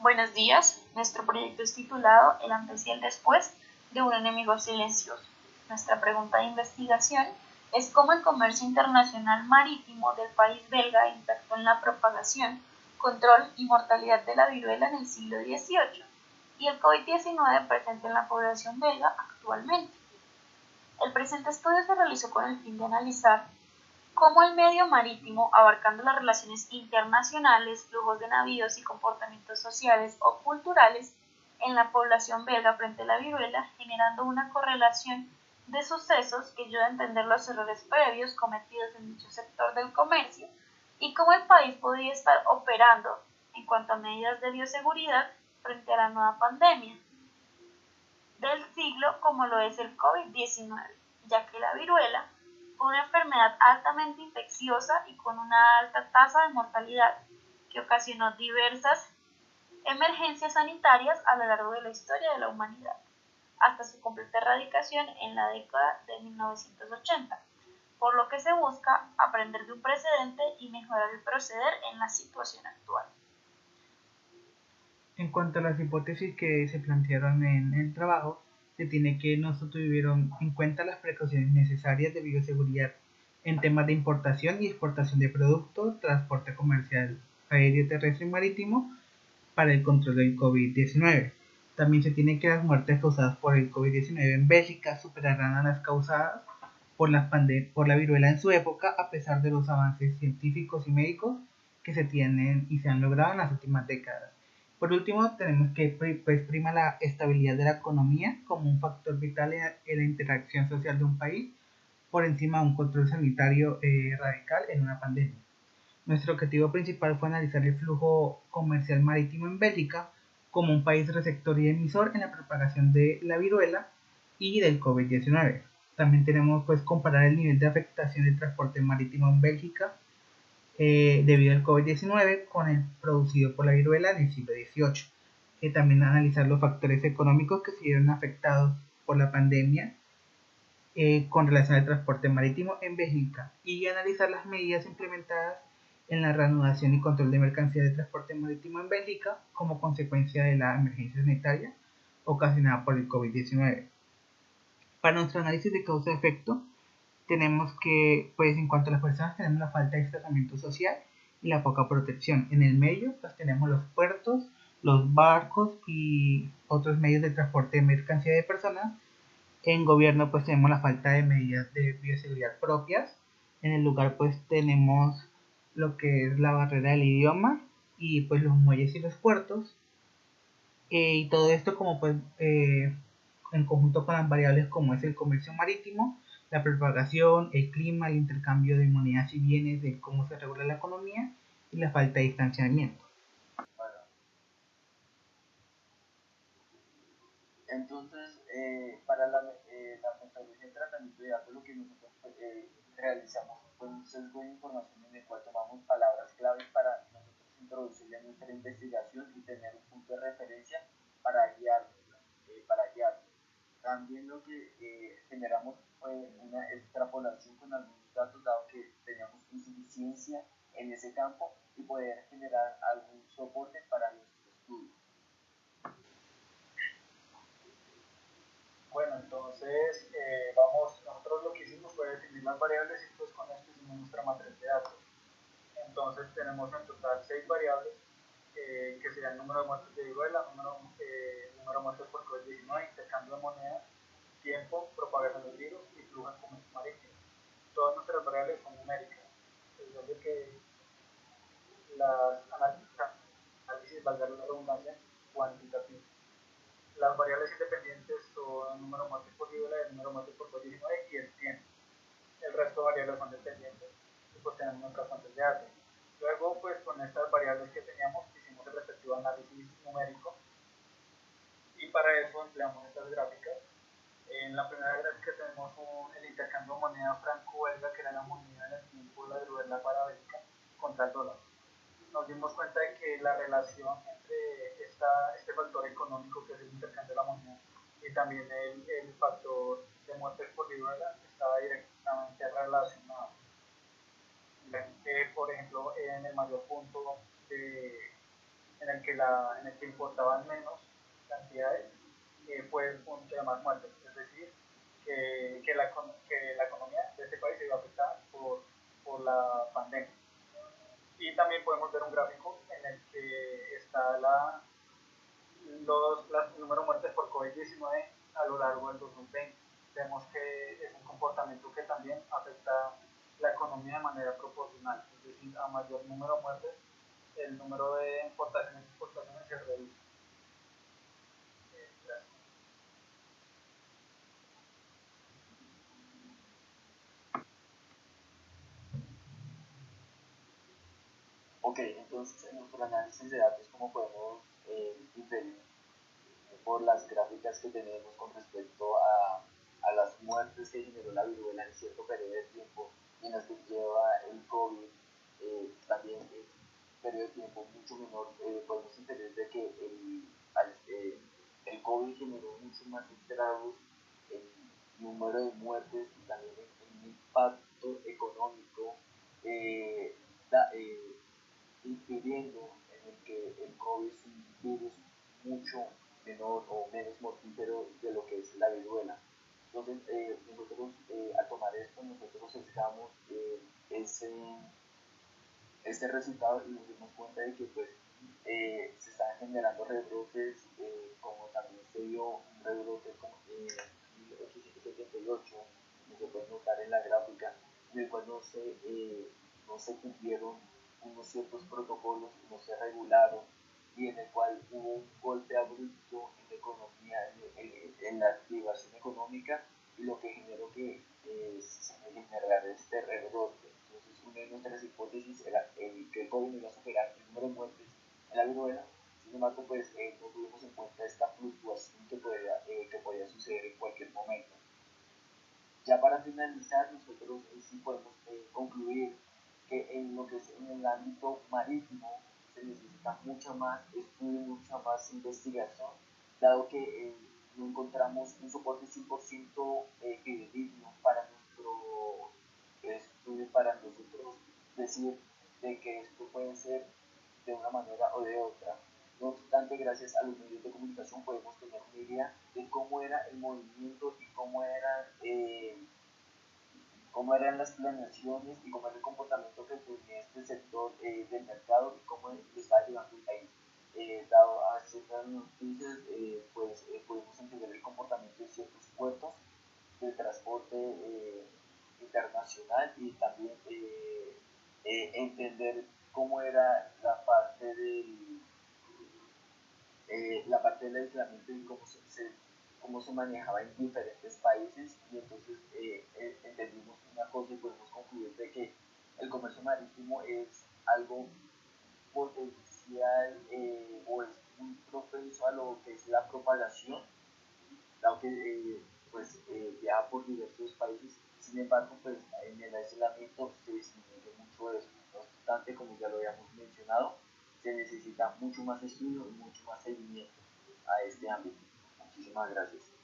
Buenos días, nuestro proyecto es titulado El antes y el después de un enemigo silencioso. Nuestra pregunta de investigación es cómo el comercio internacional marítimo del país belga impactó en la propagación, control y mortalidad de la viruela en el siglo XVIII y el COVID-19 presente en la población belga actualmente. El presente estudio se realizó con el fin de analizar cómo el medio marítimo, abarcando las relaciones internacionales, flujos de navíos y comportamientos sociales o culturales en la población belga frente a la viruela, generando una correlación de sucesos que ayuda a entender los errores previos cometidos en dicho sector del comercio y cómo el país podría estar operando en cuanto a medidas de bioseguridad frente a la nueva pandemia del siglo como lo es el COVID-19, ya que la viruela fue una enfermedad altamente infecciosa y con una alta tasa de mortalidad que ocasionó diversas emergencias sanitarias a lo largo de la historia de la humanidad, hasta su completa erradicación en la década de 1980, por lo que se busca aprender de un precedente y mejorar el proceder en la situación actual. En cuanto a las hipótesis que se plantearon en el trabajo, se tiene que no se tuvieron en cuenta las precauciones necesarias de bioseguridad en temas de importación y exportación de productos, transporte comercial aéreo, terrestre y marítimo para el control del COVID-19. También se tiene que las muertes causadas por el COVID-19 en Bélgica superarán a las causadas por la viruela en su época, a pesar de los avances científicos y médicos que se tienen y se han logrado en las últimas décadas. Por último, tenemos que prima la estabilidad de la economía como un factor vital en la interacción social de un país por encima de un control sanitario radical en una pandemia. Nuestro objetivo principal fue analizar el flujo comercial marítimo en Bélgica como un país receptor y emisor en la propagación de la viruela y del COVID-19. También tenemos pues comparar el nivel de afectación del transporte marítimo en Bélgica debido al COVID-19 con el producido por la viruela en el siglo XVIII. También analizar los factores económicos que se vieron afectados por la pandemia con relación al transporte marítimo en Bélgica y analizar las medidas implementadas en la reanudación y control de mercancías de transporte marítimo en Bélgica como consecuencia de la emergencia sanitaria ocasionada por el COVID-19. Para nuestro análisis de causa-efecto, tenemos que, pues en cuanto a las personas, tenemos la falta de tratamiento social y la poca protección. En el medio, pues tenemos los puertos, los barcos y otros medios de transporte de mercancía de personas. En gobierno, pues tenemos la falta de medidas de bioseguridad propias. En el lugar, pues tenemos lo que es la barrera del idioma y pues los muelles y los puertos. Y todo esto como pues en conjunto con las variables como es el comercio marítimo, la propagación, el clima, el intercambio de monedas y bienes, de cómo se regula la economía y la falta de distanciamiento. Entonces, para la metodología de tratamiento de datos, lo que nosotros realizamos fue un sesgo de información en el cual tomamos palabras claves para nosotros introducirle en nuestra investigación y tener un punto de referencia para guiarnos. También lo que generamos fue una extrapolación con algunos datos, dado que teníamos insuficiencia en ese campo y poder generar algún soporte para nuestro estudio. Bueno, entonces nosotros lo que hicimos fue definir las variables y pues con esto hicimos nuestra matriz de datos. Entonces tenemos en total 6 variables que serían el número de muertes de viruela, número de muertes por COVID-19, intercambio de moneda, tiempo, propagación del virus y flujo en comercio marítimo. Todas nuestras variables son numéricas, es decir que las análisis, valga la redundancia, cuantitativas. Las variables independientes son el número de muertes por viruela y el número de muertes por COVID-19 y el tiempo. El resto de variables son dependientes y pues tenemos nuestras fuentes de datos. Luego, pues con estas variables que teníamos, hicimos el respectivo análisis numérico y para eso empleamos estas gráficas. En la primera gráfica tenemos el intercambio de moneda franco-belga, que era la moneda en el tiempo de la viruela para Bélgica, contra el dólar. Nos dimos cuenta de que la relación entre este factor económico, que es el intercambio de la moneda, y también el factor de muertes por viruela estaba directamente relacionado. Por ejemplo, en el mayor punto de en el que importaban menos cantidades, fue el punto de más muertes. Es decir, que la economía de este país se iba afectada por la pandemia. Y también podemos ver un gráfico en el que está el número de muertes por COVID-19 a lo largo del 2020. Vemos que es un comportamiento que también afecta la economía de manera proporcional, es decir, a mayor número de muertes, el número de importaciones y exportaciones se reduce. Gracias. Ok, entonces en nuestro análisis de datos, ¿cómo podemos inferir por las gráficas que tenemos con respecto a las muertes que generó la viruela en cierto periodo de tiempo y en las que lleva el COVID también en un periodo de tiempo mucho menor? Podemos inferir de que el COVID generó mucho más estragos en número de muertes y también en impacto económico, eh, da, eh, impidiendo en el que el COVID es un virus mucho menor o menos mortífero de lo que es la viruela. Entonces, nosotros al tomar esto, nosotros sesgamos ese resultado y nos dimos cuenta de que pues se están generando rebrotes, como también se dio un rebrote en 1878, como se puede notar en la gráfica, en el cual no se cumplieron unos ciertos protocolos, no se regularon y en el cual hubo un golpe abrupto en la economía, en la activación económica, y lo que generó que se generara este rebrote. Entonces, una de nuestras hipótesis era que el COVID no iba a superar el número de muertes en la viruela. Sin embargo, pues no tuvimos en cuenta esta fluctuación que podía suceder en cualquier momento. Ya para finalizar, nosotros sí podemos concluir que en lo que es en el ámbito marítimo se necesita mucha más estudio, mucha más investigación, dado que no encontramos un soporte 100% fidedigno para nuestro estudio, para nosotros decir de que esto puede ser de una manera o de otra. No obstante, gracias a los medios de comunicación podemos tener una idea de cómo era el movimiento y cómo eran las planeaciones y cómo era el comportamiento que tenía este sector del mercado y cómo lo estaba llevando el país. Dado a ciertas noticias, pudimos entender el comportamiento de ciertos puertos del transporte internacional y también entender cómo era la parte del aislamiento y cómo se manejaba en diferentes países, y entonces entendimos una cosa y podemos concluir de que el comercio marítimo es algo potencial o es muy propenso a lo que es la propagación, dado que viaja por diversos países. Sin embargo, pues en el aislamiento se disminuye mucho eso. No obstante, como ya lo habíamos mencionado, se necesita mucho más estudio y mucho más seguimiento a este ámbito. Muchísimas gracias.